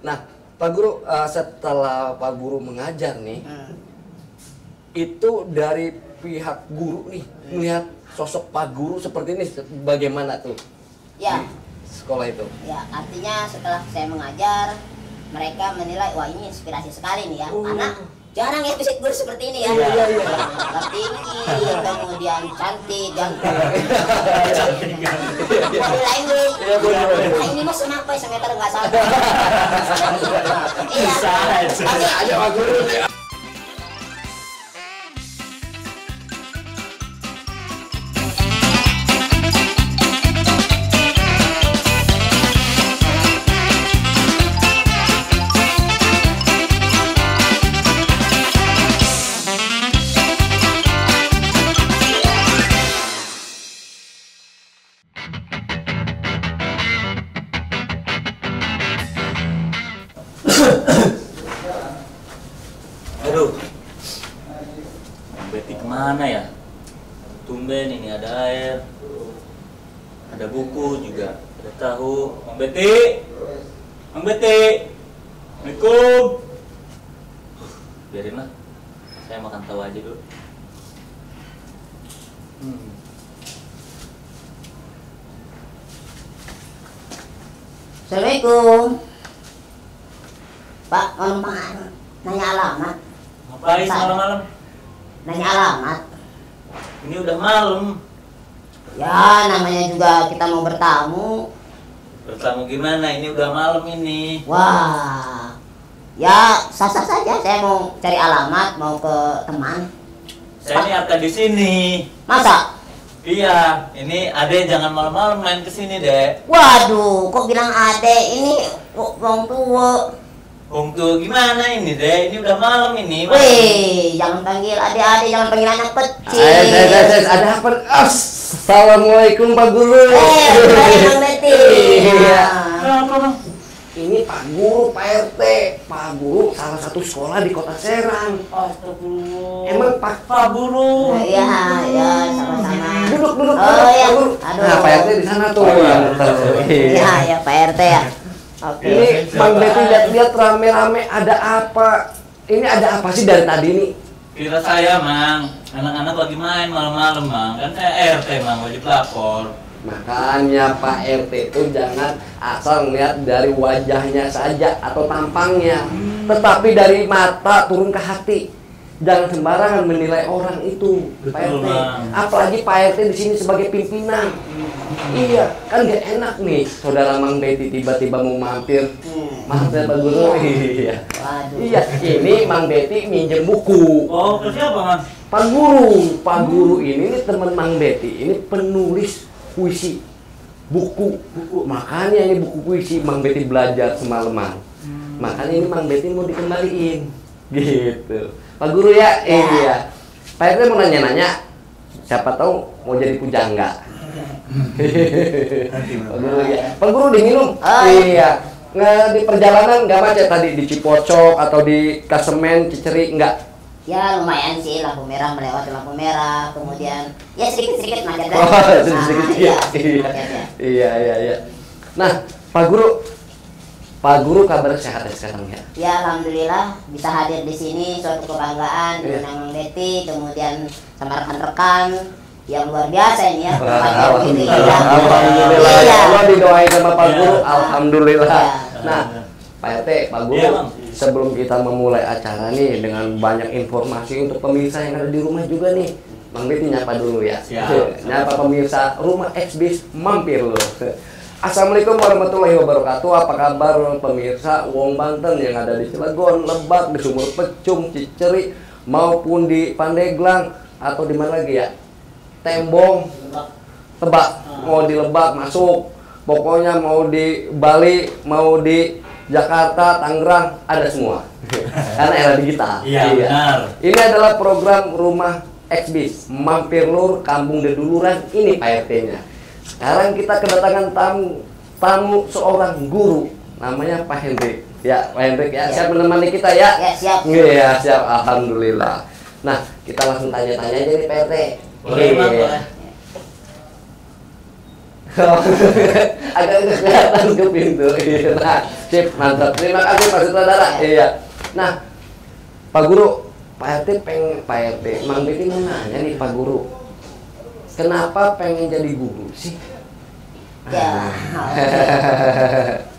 Nah, Pak Guru, setelah Pak Guru mengajar nih, itu dari pihak guru nih, melihat sosok Pak Guru seperti ini, bagaimana tuh? Ya. Di sekolah itu? Ya, artinya setelah saya mengajar, mereka menilai, wah ini inspirasi sekali nih ya, karena jarang ya fisik guru seperti ini ya. Iya. Tinggi, kemudian cantik, ganteng. Body language. Nah, ini mah sampai semeter nggak sampai. Iya. Aja Pak Guru. Aduh, Betty kemana ya? Tumben ini ada air, ada buku juga, ada tahu. Mang Betty, Assalamualaikum. Biarin lah, saya makan tahu aja dulu. Assalamualaikum. Pak, mau nanya alamat. Ngapain malam-malam? Nanya alamat. Ini udah malam. Ya, namanya juga kita mau bertamu. Bertamu gimana? Ini udah malam ini. Wah, ya sah-sah saja. Saya mau cari alamat, mau ke teman. Saya ini akan di sini. Masa? Iya, ini Ade jangan malam-malam main kesini deh. Waduh, kok bilang ade? Ini wong tua. Om tuh gimana ini deh? Ini udah malam ini. Wih, jangan panggil ade-ade, jangan panggil anak kecil. Ada apa? Assalamualaikum Pak Guru. Bang Betty. Iya. Kenapa bang? Ini Pak Guru, Pak RT. Pak Guru salah satu sekolah di Kota Serang. Astagfirullah. Emang Pak Guru. Iya, sama-sama. Duduk. Oh iya. Pak Guru. Aduh. Nah, Pak RT di sana tuh. Oh, iya. Iya, Pak RT ya. Oke. Ini Bang Betty lihat rame-rame, ada apa? Ini ada apa sih dari tadi nih? Kira saya mang, anak-anak lagi main malam-malam mang. Kan saya RT mang, wajib lapor. Makanya Pak RT itu jangan asal melihat dari wajahnya saja atau tampangnya, tetapi dari mata turun ke hati. Jangan sembarangan menilai orang itu, Pak Betul, RT. Bang. Apalagi Pak RT di sini sebagai pimpinan. Iya, kan gak enak nih, saudara Mang Betty tiba-tiba mau mampir. Maaf ya Pak Guru. Iya. Waduh. Iya, ini Mang Betty minjem buku. Oh, ke siapa mang? Pak Guru ini teman Mang Betty, ini penulis puisi, buku. Makanya ini buku puisi Mang Betty belajar semalaman. Makanya ini Mang Betty mau dikembaliin, gitu. Pak Guru ya, iya. Pak RT mau nanya-nanya, siapa tahu mau jadi pujangga. Pak Guru ya. Pak Guru diminum. Iya. Nggak di perjalanan nggak macet tadi di Cipocok atau di Kasemen, Ciceri nggak? Ya lumayan sih, lampu merah melewati lampu merah, kemudian ya sedikit-sedikit macet. Sedikit-sedikit. Iya. Nah, Pak Guru kabar sehat ya sekarang ya? Ya alhamdulillah bisa hadir di sini, suatu kebanggaan dengan Mang Betty, kemudian sama rekan-rekan yang luar biasa ini ya. Alhamdulillah. Allah didoain sama Pak Guru. Alhamdulillah. Nah, Pak RT, Pak Guru, sebelum kita memulai acara nih dengan banyak informasi untuk pemirsa yang ada di rumah juga nih, Mang Betty nyapa dulu ya. Nyapa pemirsa rumah XBIS mampir loh. Assalamualaikum warahmatullahi wabarakatuh. Apa kabar pemirsa Wong Banten yang ada di Cilegon, Lebak, di Sumur Pecung, Ciceri, maupun di Pandeglang atau di mana lagi ya? Tembong, Tebak, mau di Lebak masuk. Pokoknya mau di Bali, mau di Jakarta, Tangerang, ada semua. Karena era digital. Iya, benar. Ini adalah program Rumah XBIS, Mampir Lur, Kampung Deduluran. Ini Pak RT-nya. Sekarang kita kedatangan tamu seorang guru, namanya Pak Hendrik. Ya, Pak Hendrik ya, siap menemani kita ya? Ya, siap. Iya, siap. Alhamdulillah. Nah, kita langsung tanya-tanya aja nih Pak RT. Boleh, Bang, boleh. Agak kelihatan ke pintu. Nah, sip, mantap. Terima kasih Pak Sutradara. Iya. Nah, Pak Guru, Pak RT Mang Betty mau nanya nih Pak Guru. Kenapa pengen jadi guru sih? Ya,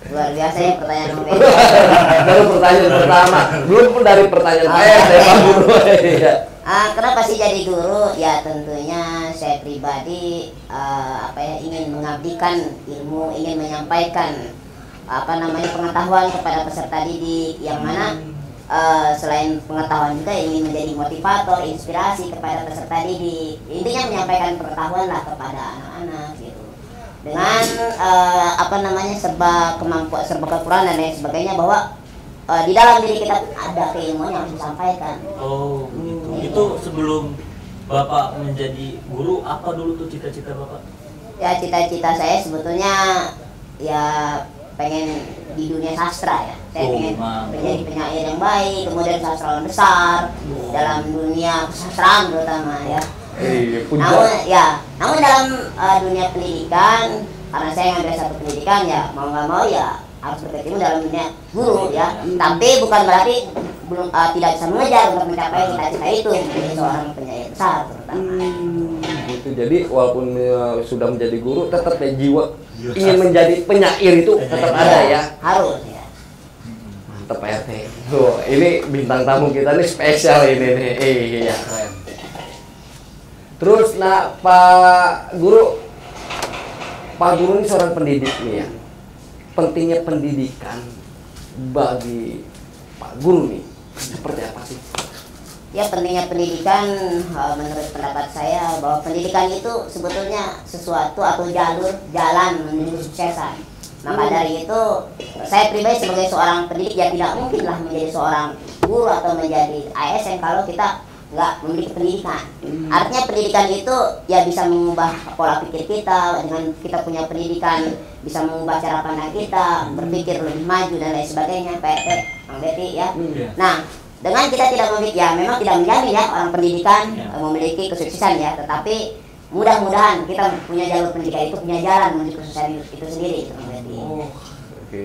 luar biasa ya pertanyaan Mang Betty. Baru pertanyaan pertama, belum pun dari pertanyaan Pak RT Pak Guru. Iya. Kenapa sih jadi guru? Ya tentunya saya pribadi ingin mengabdikan ilmu, ingin menyampaikan pengetahuan kepada peserta didik yang mana selain pengetahuan juga ingin menjadi motivator, inspirasi kepada peserta didik. Intinya menyampaikan pengetahuan lah kepada anak-anak gitu. Dengan serba kemampuan, serba kekurangan dan lain sebagainya, bahwa di dalam diri kita ada keilmuan yang harus disampaikan. Oh, gitu. Itu sebelum Bapak menjadi guru, apa dulu tuh cita-cita Bapak? Ya, cita-cita saya sebetulnya ya pengen di dunia sastra ya. Saya pengen menjadi penyair yang baik, kemudian sastrawan besar dalam dunia kesastraan terutama ya. Namun dalam dunia pendidikan, karena saya ngambil satu pendidikan ya mau nggak mau ya harus berkecimpung dalam dunia guru ya. Tapi bukan berarti belum tidak bisa mengejar untuk mencapai cita-cita itu menjadi seorang penyair besar terutama. Gitu. Jadi walaupun sudah menjadi guru, tetap ya jiwa ingin menjadi penyair itu tetap ada ya. Harus ya. Mantap Pak RT. Tuh, ini bintang tamu kita nih spesial ini nih. Iya, keren. Terus Pak Guru ini seorang pendidik nih ya. Pentingnya pendidikan bagi Pak Guru nih seperti apa sih? Ya, pentingnya pendidikan menurut pendapat saya bahwa pendidikan itu sebetulnya sesuatu atau jalan menuju kesuksesan. Maka dari itu saya pribadi sebagai seorang pendidik ya tidak mungkinlah menjadi seorang guru atau menjadi ASN kalau kita nggak memiliki pendidikan. Artinya pendidikan itu ya bisa mengubah pola pikir kita. Dengan kita punya pendidikan bisa mengubah cara pandang kita, berpikir lebih maju dan lain sebagainya. PT, Mang Betty ya. Nah, dengan kita tidak memiliki, ya memang tidak menjamin ya orang pendidikan memiliki kesuksesan ya, tetapi mudah-mudahan kita punya jalur pendidikan itu punya jalan menuju kesuksesan itu sendiri itu Mang Betty. Oke.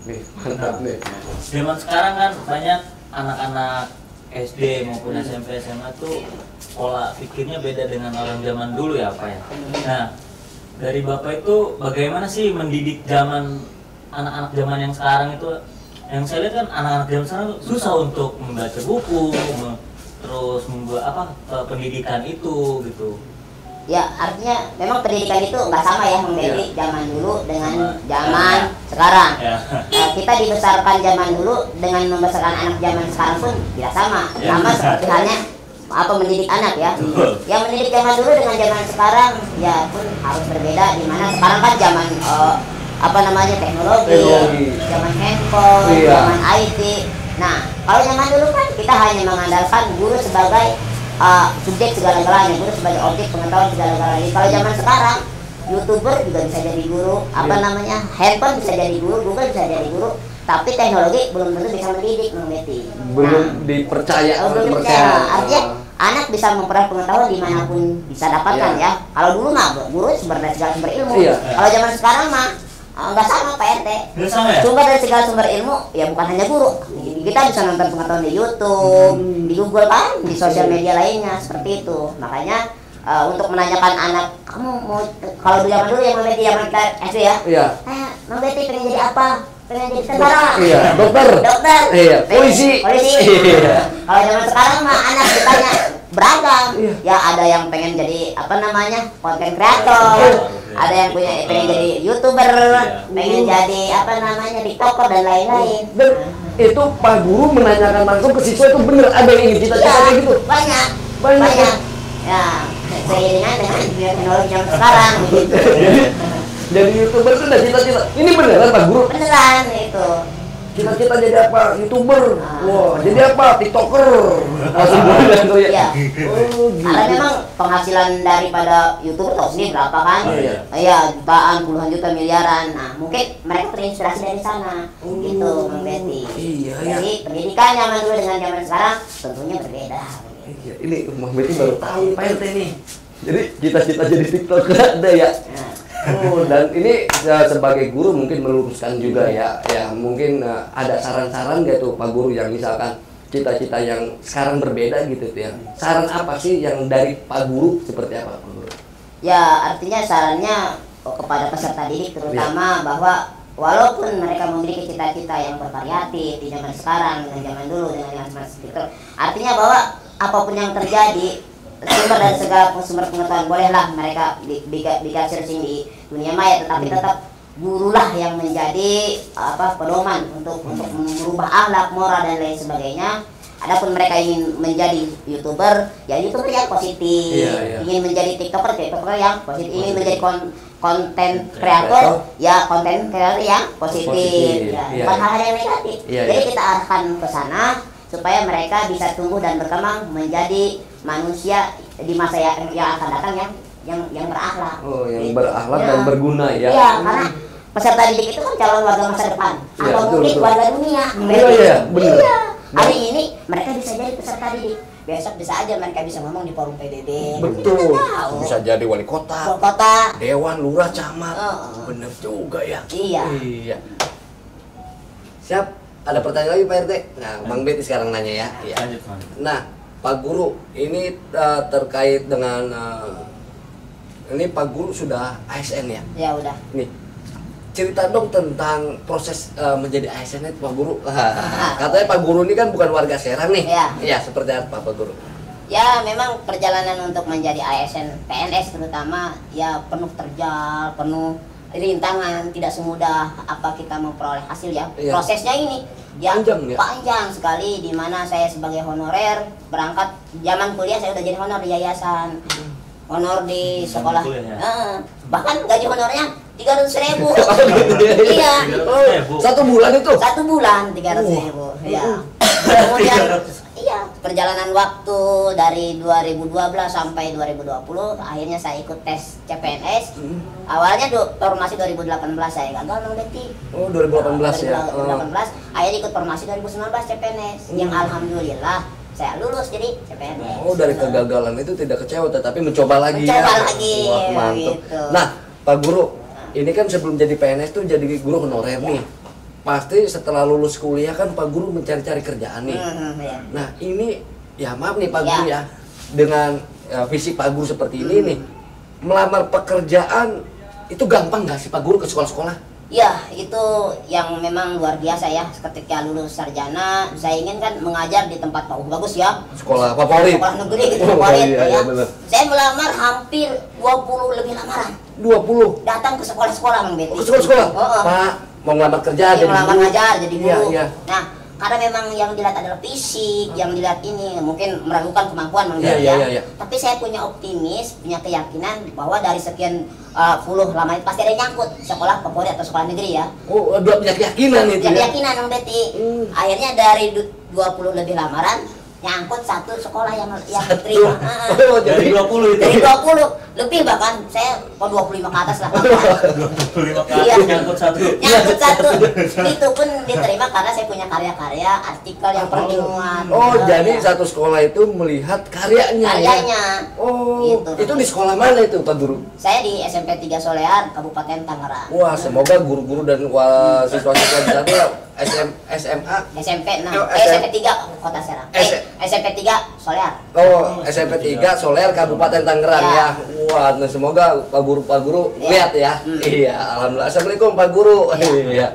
Nih, mantap nih. Zaman sekarang kan banyak anak-anak SD maupun SMP SMA tuh pola pikirnya beda dengan orang zaman dulu ya Pak ya. Nah, dari Bapak itu bagaimana sih mendidik anak-anak zaman yang sekarang itu? Yang saya lihat kan anak-anak zaman sekarang susah untuk membaca buku, terus membuat pendidikan itu gitu. Ya, artinya memang pendidikan itu nggak sama ya Mang Betty, zaman dulu dengan zaman sekarang. Kita dibesarkan zaman dulu dengan membesarkan anak zaman sekarang pun tidak sama. Sama seperti halnya mendidik anak ya. Yang mendidik zaman dulu dengan zaman sekarang ya pun harus berbeda, di mana sekarang kan zaman teknologi, zaman handphone, zaman IT. Nah, kalau zaman dulu kan kita hanya mengandalkan guru sebagai subjek segala-galanya, guru sebagai objek pengetahuan segala-galanya. Kalau zaman sekarang, YouTuber juga bisa jadi guru, handphone bisa jadi guru, Google bisa jadi guru, tapi teknologi belum tentu bisa mendidik Mang Betty. Belum dipercaya. Belum dipercaya. Artinya anak bisa memperoleh pengetahuan dimanapun bisa dapatkan ya. Kalau dulu mah guru sumber dari segala sumber ilmu. Kalau zaman sekarang mah nggak sama Pak RT. Sumber dari segala sumber ilmu ya bukan hanya guru. Kita bisa nonton pengetahuan di YouTube, di Google kan, di sosial media lainnya seperti itu. Makanya untuk menanyakan anak, kamu mau kalau zaman dulu yang Mang Betty zaman kita SD ya. Mang Betty pengen jadi apa? Pengen jadi tentara. Dokter. Polisi. Kalau zaman sekarang mah anak ditanya beragam. Ya ada yang pengen jadi content creator, ada yang pengen jadi YouTuber, pengen jadi TikToker dan lain-lain. Dan itu Pak Guru menanyakan langsung ke siswa itu bener ada yang ingin cita-cita gitu. Banyak. Ya, seiringan dengan teknologi yang sekarang gitu. Jadi YouTuber itu udah cita-cita. Ini beneran Pak Guru? Beneran itu. Cita-cita jadi apa? YouTuber. Wah, jadi apa? TikToker. Langsung beneran tuh ya. Gitu. Karena memang penghasilan daripada YouTuber tahu sendiri berapa kan? Jutaan, puluhan juta, miliaran. Nah, mungkin mereka terinspirasi dari sana. Gitu, Mang Betty. Jadi pendidikan zaman dulu dengan zaman sekarang tentunya berbeda. Ini Mang Betty baru tahu Pak RT nih. Jadi cita-cita jadi TikToker ada ya. Oh, dan ini sebagai guru mungkin meluruskan juga ya. Ya, mungkin ada saran-saran nggak tuh Pak Guru yang misalkan cita-cita yang sekarang berbeda gitu tuh ya. Saran apa sih yang dari Pak Guru seperti apa Pak Guru? Ya, artinya sarannya kepada peserta didik terutama bahwa walaupun mereka memiliki cita-cita yang bervariatif di zaman sekarang dengan zaman dulu dengan zaman itu, artinya bahwa apapun yang terjadi sumber dari segala sumber pengetahuan bolehlah mereka bikin searching di dunia maya, tetapi tetap gurulah yang menjadi pedoman untuk merubah akhlak, moral dan lain sebagainya. Adapun mereka ingin menjadi YouTuber, ya YouTuber yang positif. Ingin menjadi TikToker yang positif. Ingin menjadi konten kreator, ya konten kreator yang positif. Bukan hal yang negatif. Jadi kita arahkan ke sana supaya mereka bisa tumbuh dan berkembang menjadi manusia di masa yang akan datang yang berakhlak. Oh, yang berakhlak dan berguna ya. Iya, karena peserta didik itu kan calon warga masa depan atau mungkin warga dunia. Iya, benar. Iya. Hari ini mereka bisa jadi peserta didik. Besok bisa aja mereka bisa ngomong di forum PBB. Betul. Bisa jadi wali kota, dewan, lurah, camat. Bener juga ya. Iya. Siap. Ada pertanyaan lagi Pak RT? Nah, Bang Betty sekarang nanya ya. Iya. Nah, Pak Guru, ini terkait dengan ini Pak Guru sudah ASN ya? Ya udah. Nih, cerita dong tentang proses menjadi ASN itu Pak Guru. Katanya Pak Guru ini kan bukan warga Serang nih. Iya, seperti apa Pak Guru? Ya, memang perjalanan untuk menjadi ASN PNS terutama ya penuh terjal, penuh rintangan, tidak semudah apa kita memperoleh hasil ya. Prosesnya ini panjang sekali, di mana saya sebagai honorer berangkat zaman kuliah saya udah jadi honor di yayasan, honor di sekolah, bahkan gaji honornya 300.000. Iya. Satu bulan itu? Satu bulan 300.000. Ya. Kemudian perjalanan waktu dari 2012 sampai 2020 akhirnya saya ikut tes CPNS. Awalnya formasi 2018 saya gagal Bang Betty. Oh, 2018 ya. 2018 akhirnya ikut formasi 2019 CPNS yang alhamdulillah saya lulus jadi CPNS. Oh, dari kegagalan itu tidak kecewa tetapi mencoba lagi. Wah, mantap. Gitu. Nah, Pak Guru, ini kan sebelum jadi PNS tuh jadi guru honorer nih. Pasti setelah lulus kuliah kan Pak Guru mencari-cari kerjaan nih. Nah, ini ya maaf nih Pak Guru ya, dengan visi Pak Guru seperti ini nih, melamar pekerjaan itu gampang nggak sih Pak Guru ke sekolah-sekolah? Ya, itu yang memang luar biasa ya. Ketika lulus sarjana, saya ingin kan mengajar di tempat bagus ya. Sekolah favorit. Sekolah negeri gitu, favorit ya. Saya melamar hampir 20 lebih lamaran. 20? Datang ke sekolah-sekolah Bang Betty. Ke sekolah-sekolah? Pak, mau ngelamar kerja jadi guru. Jadi guru. Iya. Nah, karena memang yang dilihat adalah fisik, yang dilihat ini mungkin meragukan kemampuan Bang Betty ya. Tapi saya punya optimis, punya keyakinan bahwa dari sekian puluh lamaran pasti ada yang nyangkut sekolah favorit atau sekolah negeri ya. Oh, udah punya keyakinan itu. Punya keyakinan Bang Betty. Akhirnya dari 20 lebih lamaran nyangkut satu sekolah yang terima. Dari 20 itu. Dari 20 lebih bahkan saya 25 ke atas lah. 25 ke atas nyangkut satu. Nyangkut satu. Itu pun diterima karena saya punya karya-karya, artikel yang pertemuan. Oh, jadi satu sekolah itu melihat karyanya. Karyanya. Oh, itu di sekolah mana itu Pak Guru? Saya di SMP 3 Solear, Kabupaten Tangerang. Wah, semoga guru-guru dan siswa-siswa di sana SMA SMP 6, SMP 3 Kota Serang. SMP 3 Solear. Oh, SMP 3 Solear Kabupaten Tangerang ya. Wah, nah semoga Pak Guru lihat ya. Iya, alhamdulillah. Assalamualaikum Pak Guru. Iya.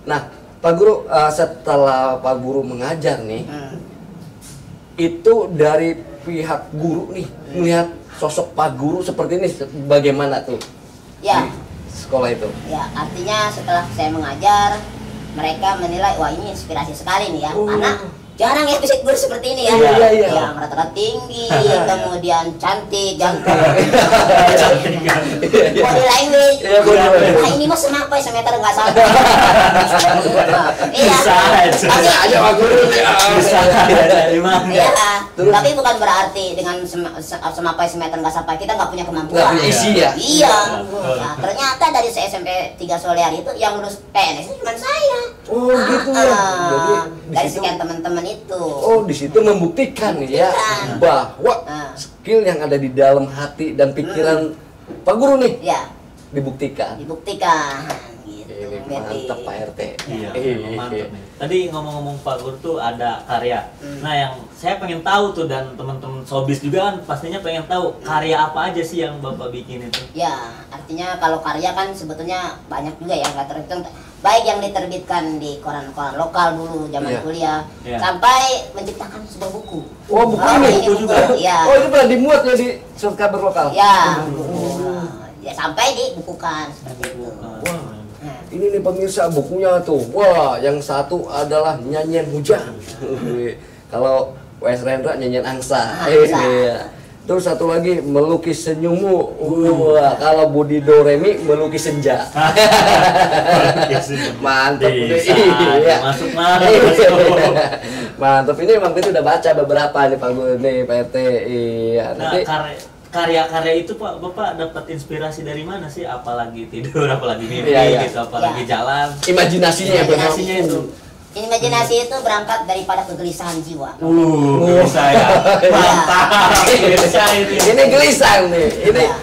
Nah, Pak Guru setelah Pak Guru mengajar nih, itu dari pihak guru nih melihat sosok Pak Guru seperti ini bagaimana tuh? Ya. Di sekolah itu. Ya, artinya setelah saya mengajar, mereka menilai wah ini inspirasi sekali nih ya, karena jarang ya fisik guru seperti ini ya. Yang rata-rata tinggi, kemudian cantik, jantung, body language. Nah ini mah semampai semeter nggak sampai. Iya. Aja Pak Guru. Iya. Tapi bukan berarti dengan semampai semeter nggak sampai kita nggak punya kemampuan. Nggak punya isi ya. Iya. Nah, ternyata dari SMP 3 Solear itu yang lulus PNS itu cuma saya. Oh gitu ya. Jadi dari sekian teman-teman itu. Oh, di situ membuktikan ya bahwa skill yang ada di dalam hati dan pikiran Pak Guru nih Ya, dibuktikan. dibuktikan. Gitu. Ini Berarti- mantep Pak RT. Iya, mantap nih. Tadi ngomong-ngomong Pak Guru tuh ada karya. Nah, yang saya pengen tahu tuh dan teman-teman Sobis juga kan pastinya pengen tahu karya apa aja sih yang Bapak bikin itu. Ya, artinya kalau karya kan sebetulnya banyak juga ya, nggak terhitung. Baik yang diterbitkan di koran-koran lokal dulu zaman Iya. kuliah, Iya. sampai menciptakan sebuah buku. Oh, buku Oh, ini? ini buku juga. Ya. Oh, ini pernah dimuat ya di subscriber lokal? Ya, buku. Ya sampai dibukukan seperti itu. Wah, Nah, ini nih pemirsa bukunya tuh. Wah, yang satu adalah nyanyian hujan. Kalau Wes Rendra nyanyian angsa. Angsa. Iya. Terus satu lagi melukis senyummu. Wah, kalau Budi Doremi melukis senja. Mantap Bisa, Iya. masuk. Mantap. Ini emang kita udah baca beberapa nih Pak Guru nih Pak RT. Iya. Nah, Nanti karya-karya itu Pak, Bapak dapat inspirasi dari mana sih? Apalagi tidur, apalagi mimpi Iya, iya. gitu, apalagi Iya. jalan. imajinasinya ya, Bang. Imajinasinya itu. imajinasi itu berangkat daripada kegelisahan jiwa. Bisa ya. Mantap. Bisa ini. Ini gelisah nih. Ini Ya.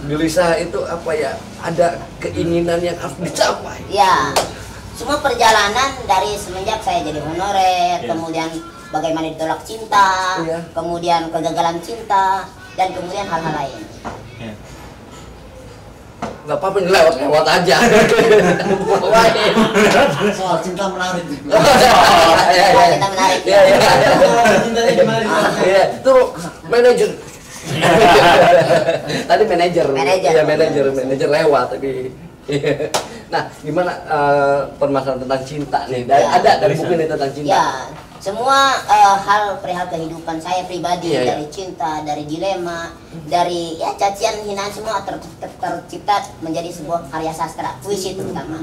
gelisah itu apa ya? Ada keinginan yang harus dicapai. Ya, semua perjalanan dari semenjak saya jadi honorer, Iya. kemudian bagaimana ditolak cinta, Iya. kemudian kegagalan cinta, dan kemudian hal-hal lain. Ya. Nggak apa-apa nih, lewat aja. Bawain. Soal cinta menarik. Soal cinta menarik. Iya, iya. Cintanya gimana? Iya, itu manajer. Tadi manajer. Manajer. Iya, manajer lewat tadi. Nah, gimana permasalahan tentang cinta nih? Ya. Ada dari buku ini tentang cinta. Ya, semua hal perihal kehidupan saya pribadi, Iya, iya. dari cinta, dari dilema, dari ya cacian hinaan semua tercipta menjadi sebuah karya sastra, puisi terutama.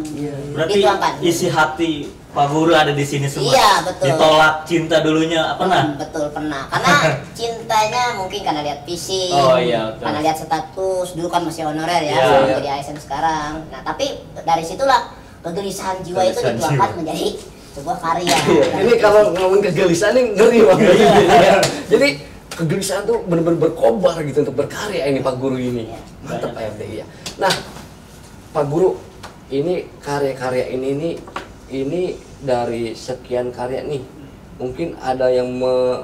Berarti Dituangkan. isi hati Pak Guru ada di sini semua. Iya, betul. Ditolak cinta dulunya pernah? Betul, pernah. Karena cintanya mungkin karena lihat fisik, Oh, iya, betul. karena lihat status, dulu kan masih honorer ya, Iya, sebelum iya. jadi ASN sekarang. Nah, tapi dari situlah kegelisahan jiwa itu Kegelisahan dituangkan jiwa. menjadi sebuah karya. Iya, ini kalau ngomong kegelisahan ini ngeri banget. Iya. Jadi kegelisahan tuh benar-benar berkobar gitu untuk berkarya ini Pak Guru ini. Iya. Mantap Pak RT ya. Nah, Pak Guru, ini karya-karya ini dari sekian karya nih. Mungkin ada yang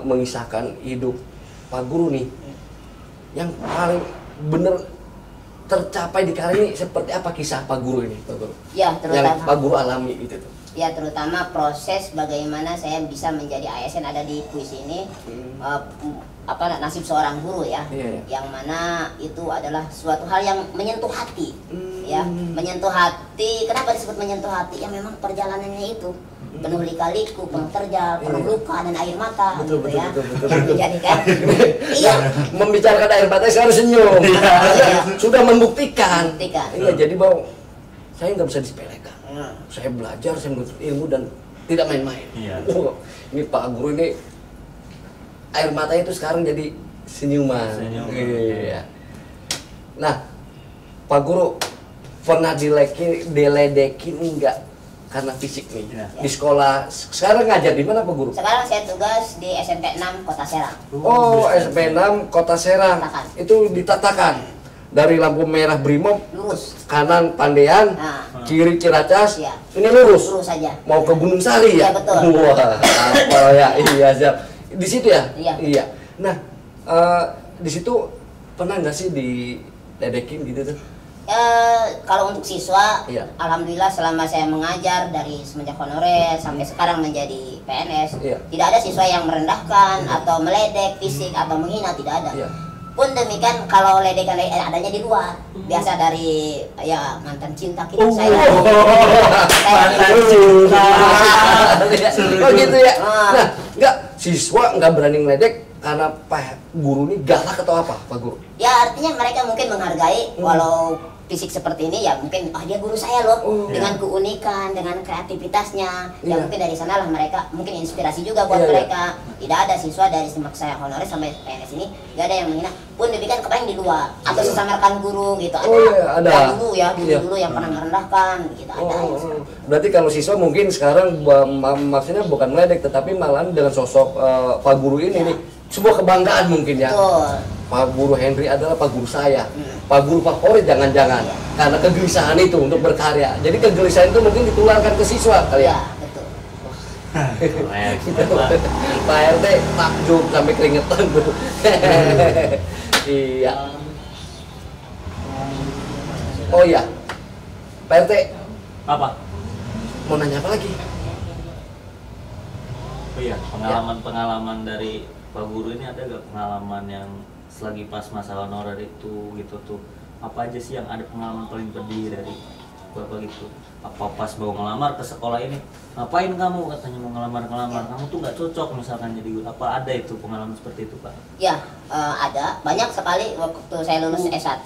mengisahkan hidup Pak Guru nih. Yang paling bener tercapai di karya ini seperti apa kisah Pak Guru ini, Pak Guru? Ya, Yang Pak terutama Guru alami itu tuh. ya terutama proses bagaimana saya bisa menjadi ASN ada di puisi ini. Nasib seorang guru ya, Iya, iya. yang mana itu adalah suatu hal yang menyentuh hati, ya, Hmm. menyentuh hati. Kenapa disebut menyentuh hati? Ya memang perjalanannya itu penuh lika-liku, penuh terjal, penuh Iya. luka dan air mata, Betul, gitu betul, ya. betul, betul, Yang betul. menjadikan, iya, Membicarakan air mata sekarang senyum. Iya. Sudah membuktikan. Membuktikan. Iya, jadi bahwa saya nggak bisa disepelekan. Hmm. Saya belajar, saya menuntut ilmu dan tidak main-main. Iya. Oh, ini Pak Guru ini air matanya itu sekarang jadi senyuman. Senyum. Iya. Nah, Pak Guru pernah diledekin enggak karena fisik nih? Iya. Di sekolah sekarang ngajar di mana Pak Guru? Sekarang saya tugas di SMP 6 Kota Serang. Oh, SMP 6 Kota Serang. Tatakan. Itu ditatakan. Dari lampu merah Brimob, Lurus. kanan Pandean, Nah, kiri Ciracas. Iya. Ini lurus. lurus saja. Mau ke Gunung Sari ya? Iya, betul. Wah, apa ya? Iya, siap. Di situ ya? Iya. Nah, di situ pernah nggak sih diledekin gitu tuh? Kalau untuk siswa, Iya. alhamdulillah selama saya mengajar dari semenjak honorer sampai sekarang menjadi PNS, Iya. tidak ada siswa yang merendahkan atau meledek fisik atau menghina, tidak ada. Iya. Pun demikian kalau ledekan adanya di luar, biasa dari ya mantan cinta kita saya. Mantan cinta. Oh gitu ya? Ah. Nah, nggak, siswa nggak berani ngeledek karena Pak Guru ini galak atau apa Pak Guru? Ya artinya mereka mungkin menghargai walau fisik seperti ini ya mungkin dia guru saya loh Oh. dengan keunikan, dengan kreativitasnya. Ya Iya. mungkin dari sanalah mereka mungkin inspirasi juga buat Iya, iya. mereka. Tidak ada siswa dari semak saya honorer sampai PNS ini nggak ada yang menghina. Pun demikian kepaling di luar atau sesama rekan guru gitu. Oh, iya, ada. Ya, dulu ya, Iya. dulu yang pernah merendahkan gitu ada. Oh, berarti kalau siswa mungkin sekarang maksudnya bukan meledek tetapi malahan dengan sosok Pak Guru ini Ya. nih sebuah kebanggaan mungkin ya. Betul. Pak Guru Henry adalah Pak Guru saya, Pak Guru favorit jangan-jangan, karena kegelisahan itu untuk berkarya. Jadi kegelisahan itu mungkin ditularkan ke siswa kali ya. Betul. Pak RT takjub sampai keringetan tuh. Iya. Oh iya, Pak RT. Apa? Mau nanya apa lagi? Oh iya, pengalaman dari Pak Guru ini ada gak pengalaman yang selagi pas masa honorer itu gitu tuh, apa aja sih yang ada pengalaman paling pedih dari Bapak gitu? Apa pas mau ngelamar ke sekolah ini, ngapain kamu katanya mau ngelamar, kamu tuh nggak cocok misalkan jadi guru, apa ada itu pengalaman seperti itu Pak? Ya, ada banyak sekali. Waktu saya lulus S1,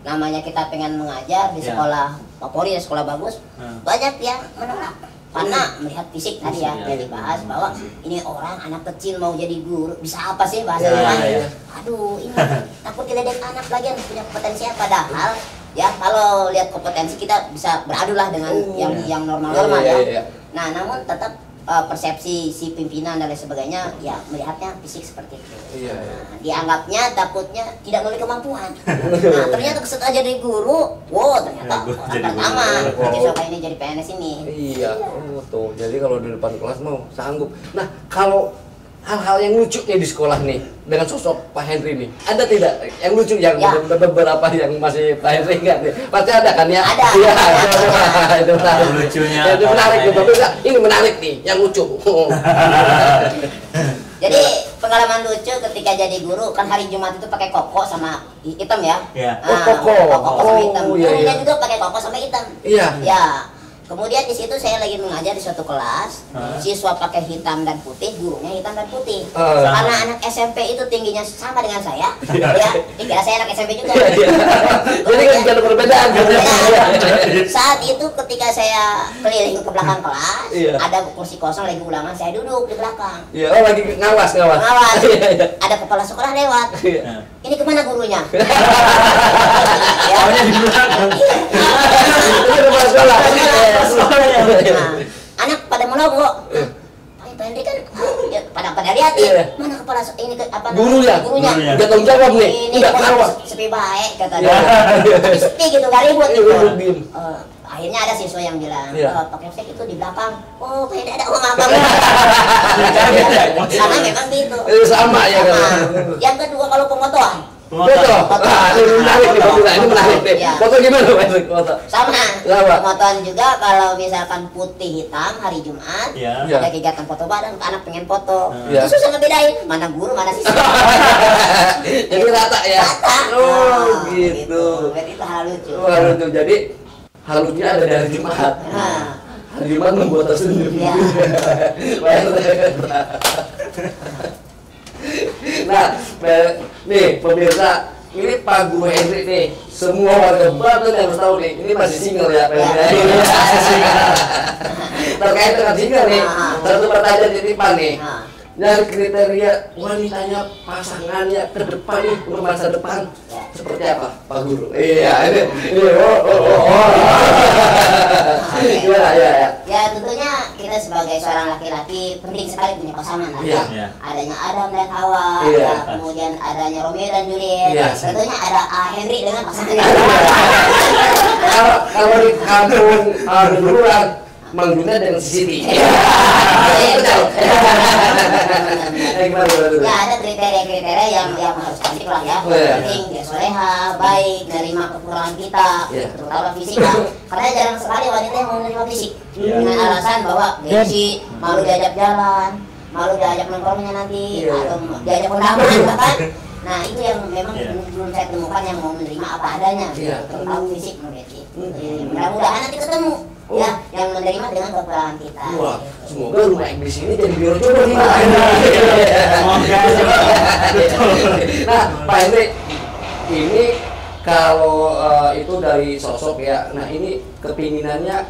namanya kita pengen mengajar di sekolah favorit, sekolah bagus, banyak yang menolak karena melihat fisik tadi ya, yang dibahas bahwa ini orang anak kecil mau jadi guru, bisa apa sih bahasanya? Aduh, ini takut diledek anak lagi yang punya potensi. Padahal ya kalau lihat kompetensi kita bisa beradu lah dengan yang normal-normal ya. Nah, namun tetap persepsi si pimpinan dan lain sebagainya ya melihatnya fisik seperti itu. Nah, dianggapnya takutnya tidak memiliki kemampuan. Nah, ternyata setelah jadi guru, wow ternyata orang pertama siswa ini jadi PNS ini. Iya, tuh. Jadi kalau di depan kelas mau sanggup. Nah, kalau hal-hal yang lucu nih di sekolah nih dengan sosok Pak Henry nih, ada tidak yang lucu yang beberapa yang masih Pak Henry enggak nih? Pasti ada kan ya? Ada. Iya, itu menarik. Lucunya. Itu menarik gitu. Ini menarik nih, yang lucu. Jadi pengalaman lucu ketika jadi guru kan hari Jumat itu pakai koko sama hitam ya. Koko sama hitam. Iya. Gurunya juga pakai koko sama hitam. Iya. Ya. Kemudian di situ saya lagi mengajar di suatu kelas, siswa pakai hitam dan putih, gurunya hitam dan putih. Karena anak SMP itu tingginya sama dengan saya, ya, dikira saya anak SMP juga. Jadi kan ada perbedaan. Saat itu ketika saya keliling ke belakang kelas, ada kursi kosong lagi ulangan, saya duduk di belakang. Iya, oh lagi ngawas. Ngawas. Ada kepala sekolah lewat. Ini kemana gurunya? Soalnya di belakang. Itu kepala sekolah. Nah, anak pada melogo. Pak Henry kan pada liatin mana kepala ini apa gurunya. Enggak tahu jawab nih. Ini Enggak sepi baik katanya. Tapi sepi gitu, gak ribut gitu. Akhirnya ada siswa yang bilang, Pak Kepsek itu di belakang. Oh, Pak Henry ada maaf. Karena memang gitu. Sama ya. Yang kedua kalau pemotoan. Foto. Ini menarik nih. Foto gimana Pak? Foto. Sama. Pemotoan juga kalau misalkan putih hitam hari Jumat, ada kegiatan foto badan, anak pengen foto. Itu susah ngebedain mana guru mana siswa. Jadi rata ya. Rata. Oh, gitu. Berarti itu hal lucu. Hal lucu. Jadi hal lucunya ada dari Jumat. Hari Jumat membuat tersenyum. Nah, nih pemirsa, ini Pak Guru Henry nih, semua warga Banten yang harus tahu nih, ini masih single ya, terkait dengan single nih, satu pertanyaan titipan nih, dari kriteria wanitanya, pasangannya ke depan nih, untuk masa depan, seperti apa Pak Guru? Iya, ini Ya tentunya kita sebagai seorang laki-laki penting sekali punya pasangan lah. Adanya Adam dan Hawa, kemudian adanya Romeo dan Juliet, tentunya ada Henry dengan pasangannya. Kalau di kampung duluan Mang Juna dengan Siti. Ya ada kriteria-kriteria yang harus cantik lah ya. Penting dia soleha, baik, menerima kekurangan kita, terutama fisik lah. Karena jarang sekali wanita yang mau menerima fisik dengan alasan bahwa gengsi, malu diajak jalan, malu diajak nongkrongnya nanti, atau diajak kondangan bahkan. Nah itu yang memang belum saya temukan yang mau menerima apa adanya, terutama fisik menurut. Mudah-mudahan nanti ketemu. Ya, yang menerima dengan kekurangan kita. Wah, semoga rumah Inggris ini jadi biro jodoh nih. Nah, Pak Henry, ini kalau itu dari sosok ya. Nah, ini kepinginannya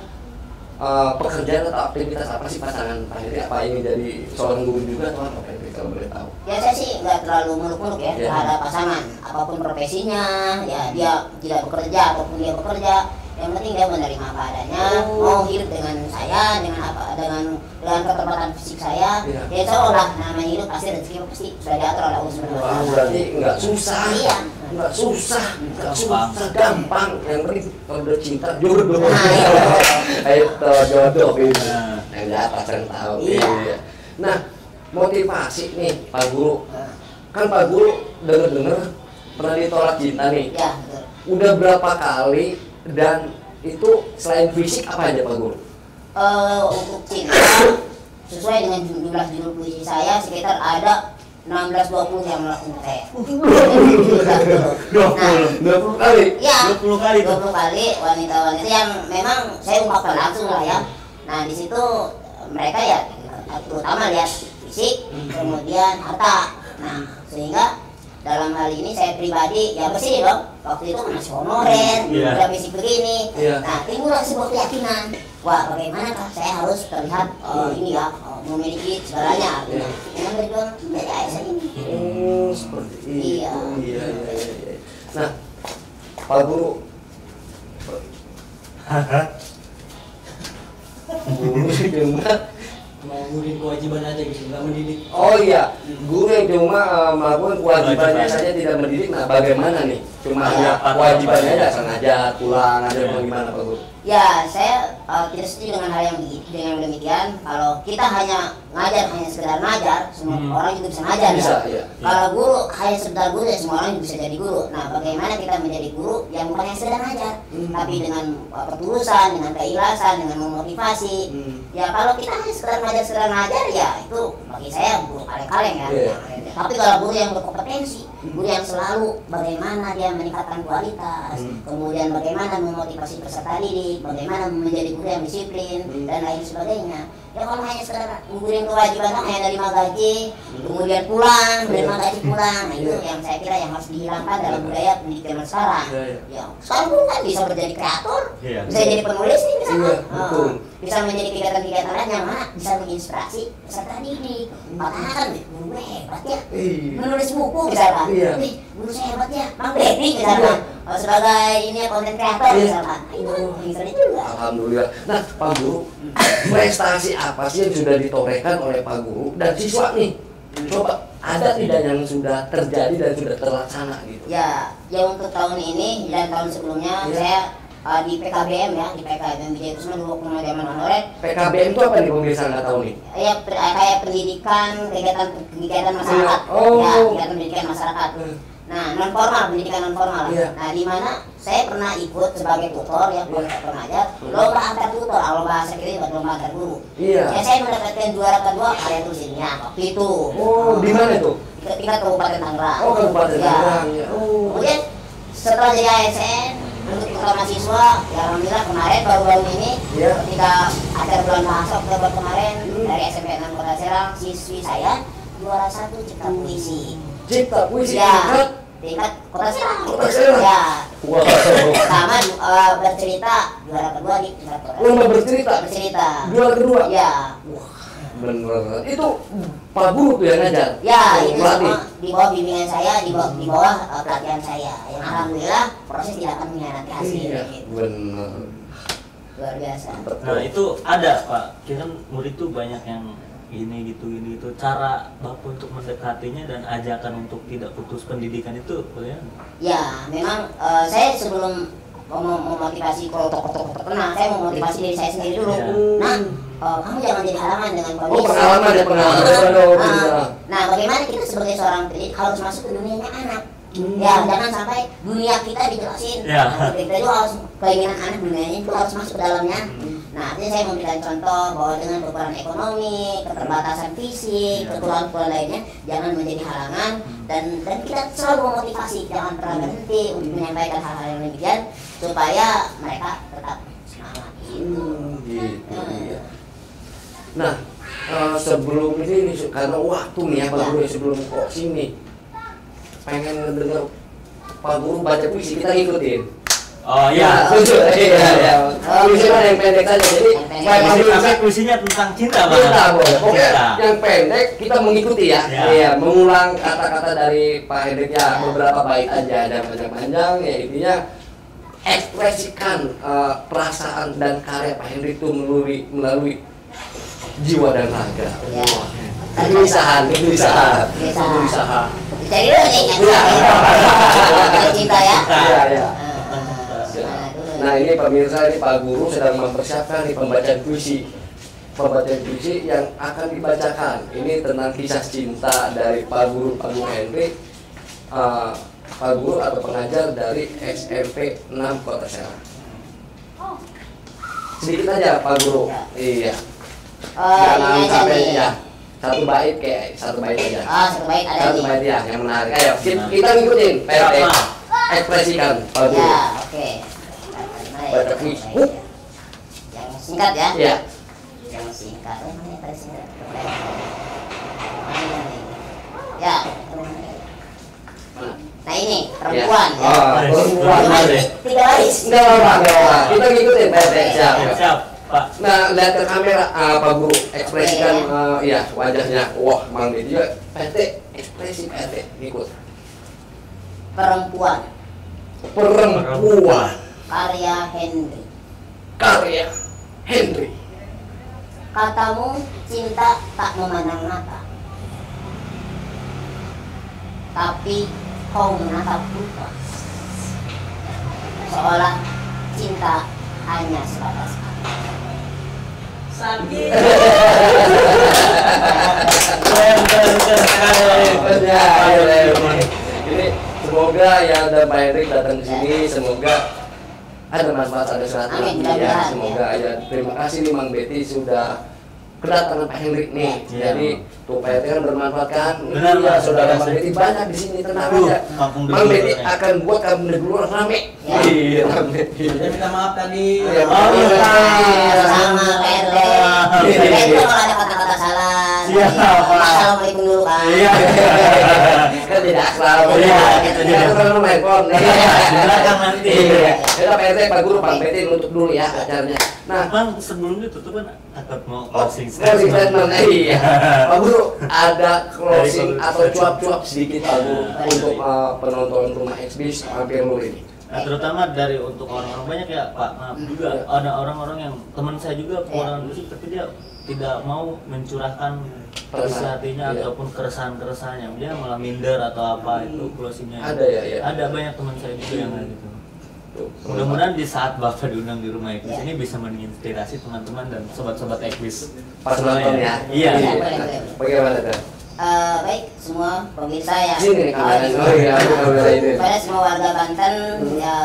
pekerjaan atau aktivitas apa sih pasangan Pak Henry? Apa ini jadi seorang guru juga atau apa Pak Henry kalau boleh tahu? Ya saya sih nggak terlalu muluk-muluk ya terhadap pasangan. Apapun profesinya, ya dia tidak bekerja ataupun dia bekerja. Yang penting dia menerima apa adanya, mau hidup dengan saya, dengan ketepatan fisik saya. Iya. Ya insya Allah namanya hidup pasti rezeki pasti sudah diatur oleh Allah Subhanahu wa Wah, Ta'ala. berarti nggak susah. Iya. Nggak susah, gampang. Yang penting kalau udah cinta jodoh. Ayo jodoh ini. Yang dapat yang tahu. Iya. Nah, motivasi nih Pak Guru. Kan Pak Guru denger pernah ditolak cinta nih. Ya, betul. Udah berapa kali dan itu selain fisik apa aja Pak Guru? Untuk cinta sesuai dengan jumlah judul puisi saya sekitar ada 16-20 yang melakukan saya. 20 kali. Ya, 20 kali tuh. 20 kali wanita-wanita yang memang saya ungkapkan langsung lah ya. Nah, di situ mereka ya terutama lihat fisik, kemudian harta. Nah, sehingga dalam hal ini saya pribadi ya bersih dong. Waktu itu masih honorer, udah fisik begini. Nah, timbullah sebuah keyakinan. Wah, bagaimanakah saya harus terlihat ini ya memiliki segalanya. Dengan berjuang menjadi ASN ini. Seperti itu. Iya. Iya. Nah, Pak Guru. Guru cuma Mengurin kewajiban aja gitu, nggak mendidik. oh iya, guru yang cuma melakukan kewajibannya saja tidak mendidik. Nah, bagaimana nih? Cuma hanya kewajibannya aja, sengaja pulang aja, bagaimana Pak Guru? Ya, saya tidak setuju dengan hal yang dengan demikian. Kalau kita hanya ngajar, hanya sekedar ngajar, semua orang juga bisa ngajar. Bisa, ya. iya. Kalau guru hanya sekedar guru, ya semua orang juga bisa jadi guru. Nah, bagaimana kita menjadi guru yang bukan hanya sekedar ngajar, tapi dengan ketulusan, dengan keikhlasan, dengan memotivasi. Ya, kalau kita hanya sekedar ngajar, ya itu bagi saya guru kaleng-kaleng ya. Tapi kalau guru yang berkompetensi, guru yang selalu bagaimana dia meningkatkan kualitas, kemudian bagaimana memotivasi peserta didik, bagaimana menjadi guru yang disiplin dan lain sebagainya. Ya kalau hanya sekedar gugurin kewajiban hanya nerima gaji, kemudian pulang, menerima gaji pulang, nah itu yang saya kira yang harus dihilangkan dalam budaya pendidikan sekarang. Ya, sekarang guru kan bisa menjadi kreator, bisa jadi penulis nih misalnya, bisa menjadi kegiatan-kegiatan lain yang mana bisa menginspirasi peserta didik. Makanya kan guru hebat ya, menulis buku misalkan, guru saya hebat ya, Bang Deddy misalkan, sebagai ini konten kreator misalkan, nah, itu kan juga. Alhamdulillah. Nah, Pak Guru, prestasi apa sih yang sudah ditorehkan oleh Pak Guru dan siswa nih? Coba ada tidak yang sudah terjadi dan sudah terlaksana gitu? Ya untuk tahun ini dan tahun sebelumnya saya di PKBM ya, di PKBM Wijaya Kusuma dulu waktu zaman honorer. PKBM itu apa nih pemirsa nggak tahu nih? Ya kayak pendidikan, kegiatan masyarakat. Ya, kegiatan pendidikan masyarakat. Nah, non formal, pendidikan non formal. Nah, di mana saya pernah ikut sebagai tutor ya, pengajar, lomba antar tutor, kalau bahasa kita itu lomba antar guru. Ya, saya mendapatkan juara kedua karya tulis ilmiah waktu itu. Oh, di mana itu? Di tingkat Kabupaten Tangerang. Oh, Kabupaten Tangerang. Ya. Kemudian setelah jadi ASN untuk putra mahasiswa, ya alhamdulillah kemarin baru-baru ini ketika acara bulan bahasa Oktober kemarin dari SMP 6 Kota Serang, siswi saya juara 1 cipta puisi. Cipta puisi tingkat Kota Serang. Kota Serang. Ya. Wow. Sama bercerita juara kedua di tingkat Kota. Lomba bercerita. Juara kedua. Ya. Wah, bener. Itu Pak Guru tuh yang ngajar. Ya, itu semua di bawah bimbingan saya, di bawah pelatihan saya. Yang alhamdulillah proses tidak akan mengkhianati hasil. Iya, gitu. bener. Luar biasa. Nah itu ada Pak, kira murid tuh banyak yang ini gitu cara Bapak untuk mendekatinya dan ajakan untuk tidak putus pendidikan itu boleh? Ya memang saya sebelum memotivasi tokoh-tokoh terkenal, saya memotivasi diri saya sendiri dulu. Nah, kamu jangan jadi halangan dengan kondisi. Pengalaman. Nah, bagaimana kita sebagai seorang pendidik harus masuk ke dunianya anak. Ya, jangan sampai dunia kita dijelasin. Kita juga harus keinginan anak dunianya itu harus masuk ke dalamnya. Nah, artinya saya memberikan contoh bahwa dengan kekurangan ekonomi, keterbatasan fisik, kekurangan lainnya, jangan menjadi halangan dan kita selalu memotivasi, jangan pernah berhenti untuk menyampaikan hal-hal yang demikian supaya mereka tetap semangat. Gitu. Nah, sebelum ini karena waktu nih ya Pak Guru sebelum kok sini pengen dengar Pak Guru baca puisi kita ikutin. Oh iya, iya. Puisinya yang pendek saja, jadi puisinya tentang cinta Cinta, pokoknya yang pendek kita mengikuti ya. Iya, mengulang kata-kata dari Pak Hendrik ya, beberapa bait aja, ada panjang-panjang ya intinya mengekspresikan perasaan dan karya Pak Hendrik itu melalui jiwa dan raga. Ya. Kegelisahan. Cari dulu nih yang cinta ya. Iya. Nah ini pemirsa, ini Pak Guru sedang mempersiapkan nih pembacaan puisi yang akan dibacakan. Ini tentang kisah cinta dari Pak Guru Hendrik, Pak Guru atau pengajar dari SMP 6 Kota Serang. Sedikit aja Pak Guru. Iya. Jangan sampai ya. Satu bait aja. Satu bait ada Satu bait ya yang menarik. Ayo kita ngikutin PT. Ekspresikan Pak Guru. Ya, oke. Baca puisi. Yang singkat ya. Iya. Yang singkat. Mana tadi singkat? Ya. Nah ini perempuan ya. Perempuan. 3 baris. Enggak apa-apa. Kita ngikutin PT. Siap, Pak. Nah, lihat ke kamera, Pak Guru ekspresikan ya wajahnya. Wah, Mang Dedi juga PT, ekspresi PT ikut. Perempuan. Karya Henry. Katamu cinta tak memandang mata, tapi kau menatap lupa, seolah cinta hanya sebatas kata. Sakit. Ini semoga ya ada Pak Hendrik datang ke sini, semoga ada manfaat, ada sesuatu ya. Semoga ya. Terima kasih nih Mang Betty sudah kedatangan Pak Hendrik nih. Jadi tuh Pak Hendrik kan bermanfaat kan. Benar, ya, Mas. saudara Mang Betty banyak di sini, tenang aja. Mang Betty akan buat kampung Degulur rame. Ya. Mang Betty. Saya minta maaf tadi. Sama itu kalau ada kata-kata salah. Assalamualaikum dulu kan. Kan tidak salah. Gitu Kita terlalu main phone. Di belakang nanti. Ya Pak Hendrik, Pak Guru, Pak Betty nutup dulu ya acaranya. Nah, Bang, sebelum ditutup kan takut mau closing closing statement. Iya. Pak Guru, ada closing Dari atau cuap-cuap sedikit Pak Guru untuk penonton Rumah Exbis hampir lu ini. Nah, terutama dari untuk orang-orang banyak ya Pak, maaf juga ada orang-orang yang teman saya juga orang musik tapi dia tidak mau mencurahkan isi hatinya Iya. ataupun keresahan-keresahannya, dia malah minder atau apa itu closingnya. Ada ya. Ada banyak teman saya juga yang kayak gitu. Tuh, Mudah-mudahan di saat Bapak diundang di Rumah Ekbis ini bisa menginspirasi teman-teman dan sobat-sobat Ekbis. pas nonton ya. Iya. Bagaimana tuh? Baik semua pemirsa ya. Sini kameranya. Oh iya, aku kamera ini. Pada semua warga Banten ya,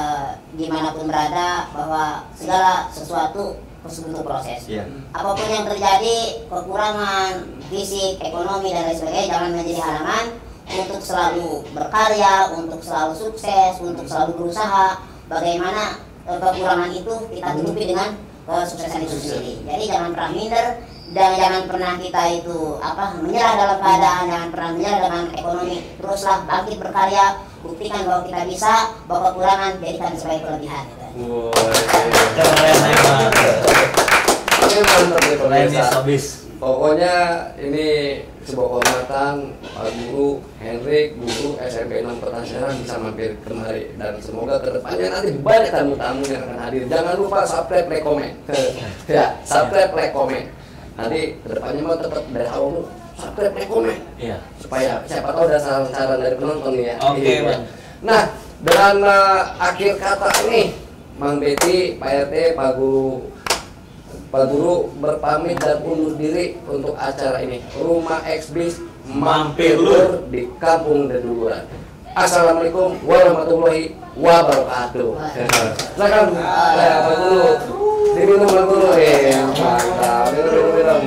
dimanapun berada, bahwa segala sesuatu butuh proses. Iya. Apapun yang terjadi, kekurangan fisik, ekonomi dan lain sebagainya, jangan menjadi halangan untuk selalu berkarya, untuk selalu sukses, untuk selalu berusaha. Bagaimana kekurangan itu kita tutupi dengan kesuksesan itu sendiri. Jadi jangan pernah minder dan jangan pernah kita itu menyerah dalam keadaan, jangan pernah menyerah dengan ekonomi. Teruslah bangkit berkarya, buktikan bahwa kita bisa, bahwa kekurangan jadikan sebagai kelebihan. Ini mantap nih pemirsa. habis. Pokoknya ini sebuah kehormatan Pak Guru Hendrik, Guru SMP 6 Kota Serang bisa mampir kemari, dan semoga kedepannya nanti banyak tamu-tamu yang akan hadir. Jangan lupa subscribe, like, komen. Ya, subscribe, like, komen. Nanti kedepannya mau tetap dari awal subscribe, like, komen. Iya. Supaya siapa tahu ada saran-saran dari penonton nih ya. Oke, Iya. Bang. Nah, dengan akhir kata nih, Mang Betty, Pak RT, Pak Guru berpamit dan undur diri untuk acara ini. Rumah Exbis mampir lur di Kampung Deduluran. Assalamualaikum warahmatullahi wabarakatuh. Silakan Pak Guru. Diminum Pak Guru. Mantap. Minum.